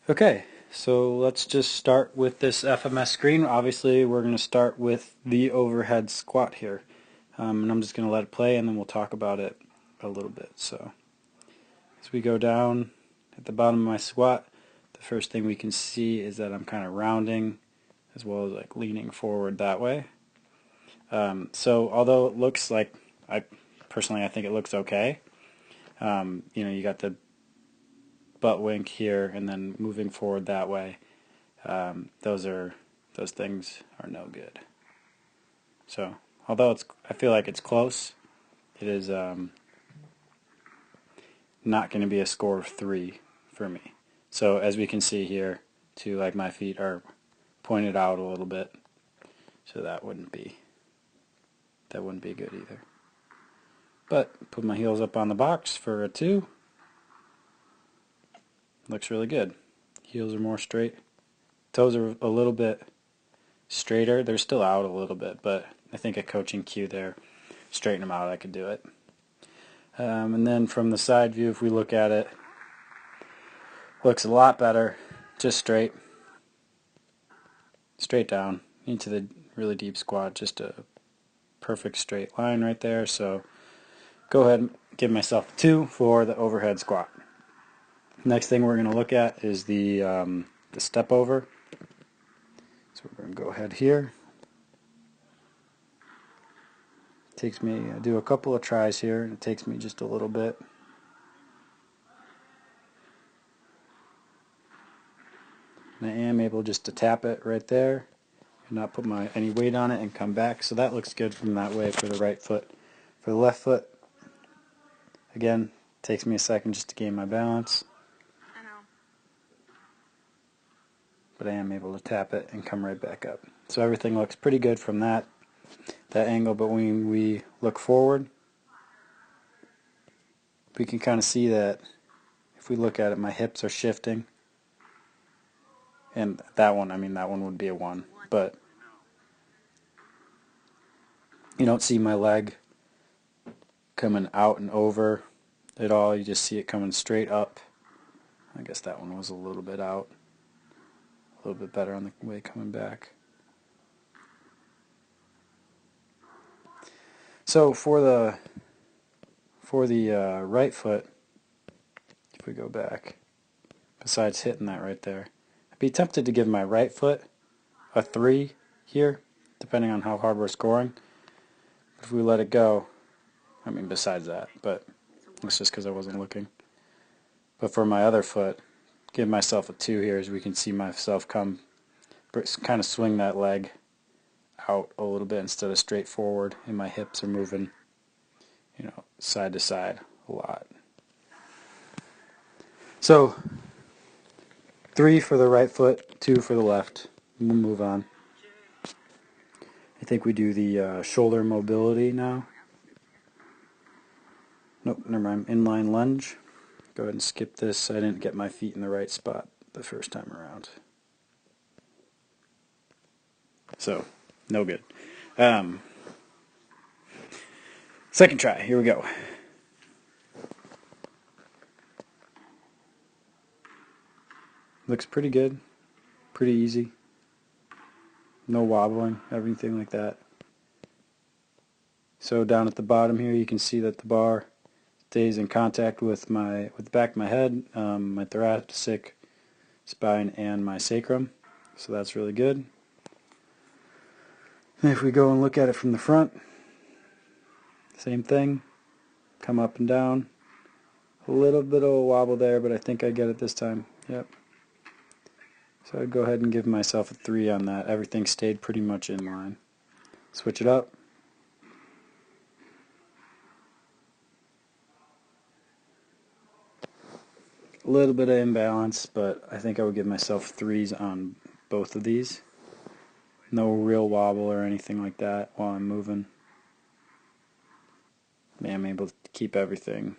Okay, so let's just start with this FMS screen. Obviously, we're going to start with the overhead squat here. And I'm just going to let it play and then we'll talk about it a little bit. So, as we go down at the bottom of my squat, the first thing we can see is that I'm kind of rounding as well as like leaning forward that way. So, although it looks like, I think it looks okay. You got the butt wink here and then moving forward that way. Those things are no good. So although I feel like it's close, it is not going to be a score of 3 for me. So as we can see here, too, like my feet are pointed out a little bit, so that wouldn't be good either. But put my heels up on the box for a 2. Looks really good. Heels are more straight. Toes are a little bit straighter. They're still out a little bit, but I think a coaching cue there. Straighten them out, I could do it. And then from the side view, if we look at it, looks a lot better. Just straight down into the really deep squat. Just a perfect straight line right there. So go ahead and give myself a 2 for the overhead squat. Next thing we're going to look at is the step over. So we're going to go ahead here. Takes me, I do a couple of tries here, and it takes me just a little bit. And I am able just to tap it right there and not put any weight on it and come back. So that looks good from that way for the right foot. For the left foot, again, takes me a second just to gain my balance. I know. But I am able to tap it and come right back up. So everything looks pretty good from that angle, but when we look forward, we can kind of see that if we look at it, my hips are shifting. And that one would be a 1. But you don't see my leg coming out and over at all. You just see it coming straight up. I guess that one was a little bit out. A little bit better on the way coming back. So for the right foot, if we go back, besides hitting that right there, I'd be tempted to give my right foot a 3 here, depending on how hard we're scoring. If we let it go, besides that, but it's just because I wasn't looking. But for my other foot, give myself a 2 here, as we can see myself kind of swing that leg out a little bit instead of straight forward, and my hips are moving, side to side a lot. So 3 for the right foot, 2 for the left. We'll move on. I think we do the shoulder mobility now. Nope, never mind. Inline lunge. Go ahead and skip this. I didn't get my feet in the right spot the first time around. So, no good. Second try. Here we go. Looks pretty good. Pretty easy. No wobbling, everything like that. So down at the bottom here, you can see that the bar stays in contact with the back of my head, my thoracic spine, and my sacrum. So that's really good. And if we go and look at it from the front, same thing. Come up and down. A little bit of a wobble there, but I think I get it this time. Yep. So I'd go ahead and give myself a 3 on that. Everything stayed pretty much in line. Switch it up. A little bit of imbalance, but I think I would give myself 3s on both of these. No real wobble or anything like that while I'm moving. I'm able to keep everything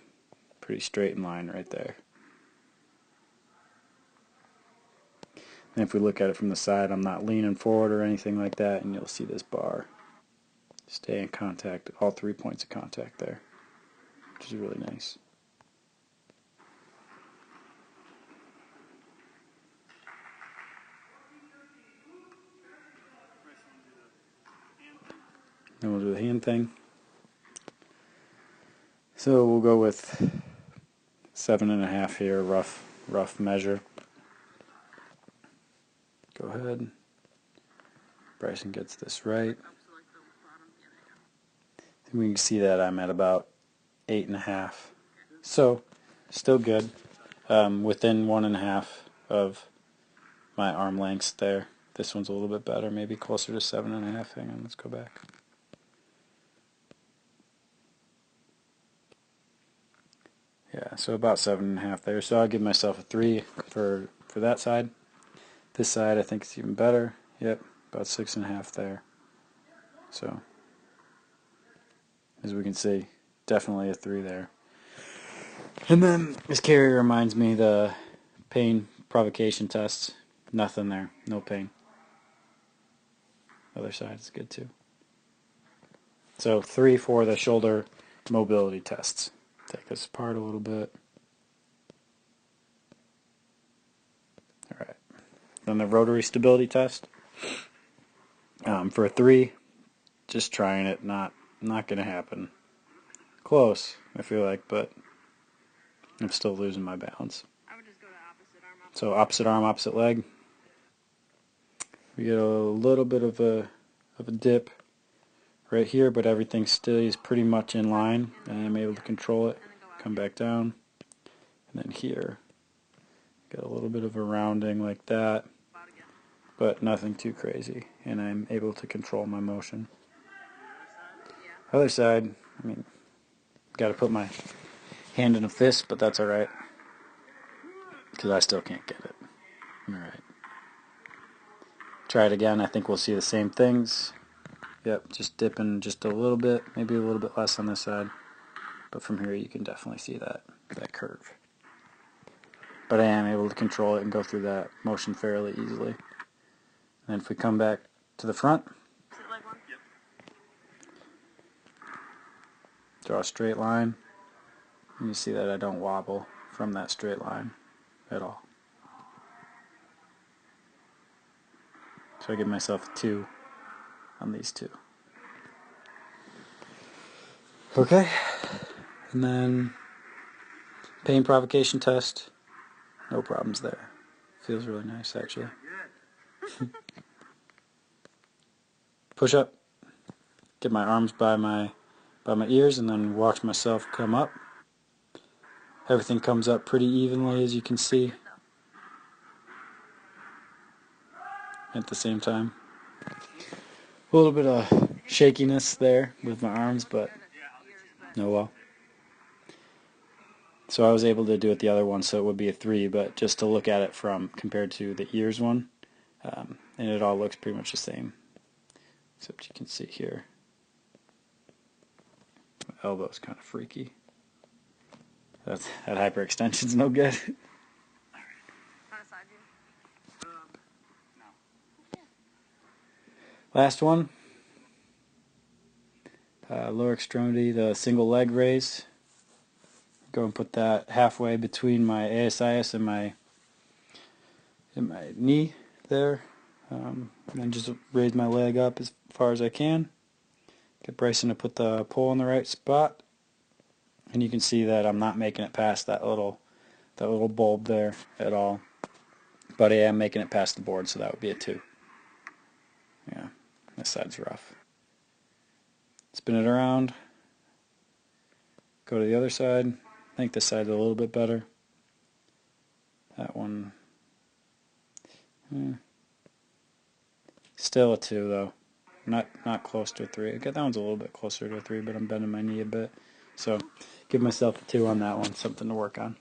pretty straight in line right there. And if we look at it from the side, I'm not leaning forward or anything like that, and you'll see this bar stay in contact, all 3 points of contact there, which is really nice. Then we'll do the hand thing. So we'll go with 7.5 here, rough measure. Go ahead. Bryson gets this right. We can see that I'm at about 8.5. So, still good. Within 1.5 of my arm lengths there. This one's a little bit better, maybe closer to 7.5. Hang on, let's go back. Yeah, so about 7.5 there. So I'll give myself a 3 for that side. This side I think is even better. Yep, about 6.5 there. So, as we can see, definitely a 3 there. And then this carry reminds me the pain provocation test. Nothing there, no pain. Other side is good too. So 3 for the shoulder mobility tests. Take this apart a little bit. Alright. Then the rotary stability test. For a 3, just trying it, not going to happen. Close, I feel like, but I'm still losing my balance. I would just go to opposite arm. So opposite arm, opposite leg. We get a little bit of a dip right here, but everything stays pretty much in line, and I'm able to control it. Come back down, and then here, get a little bit of a rounding like that, but nothing too crazy, and I'm able to control my motion. Other side, I mean, got to put my hand in a fist, but that's alright, because I still can't get it. Alright. Try it again. I think we'll see the same things. Yep, just dipping just a little bit, maybe a little bit less on this side, but from here you can definitely see that curve. But I am able to control it and go through that motion fairly easily. And if we come back to the front, draw a straight line, and you see that I don't wobble from that straight line at all. So I give myself a 2 on these two. Okay, and then pain provocation test, no problems there. Feels really nice actually. Push up, get my arms by my ears, and then watch myself come up. Everything comes up pretty evenly, as you can see, at the same time. A little bit of shakiness there with my arms, but no well. So I was able to do it the other one, so it would be a 3, but just to look at it from compared to the ears one, and it all looks pretty much the same, except you can see here my elbow's kind of freaky. That hyperextension's no good. Last one, lower extremity, the single leg raise. Go and put that halfway between my ASIS and my knee there, and then just raise my leg up as far as I can. Get Bryson to put the pole in the right spot, and you can see that I'm not making it past that little bulb there at all, but I am making it past the board, so that would be a 2. Yeah, this side's rough. Spin it around, go to the other side. I think this side's a little bit better. That one, still a 2 though. Not close to a 3. Okay, that one's a little bit closer to a 3, but I'm bending my knee a bit. So give myself a 2 on that one, something to work on.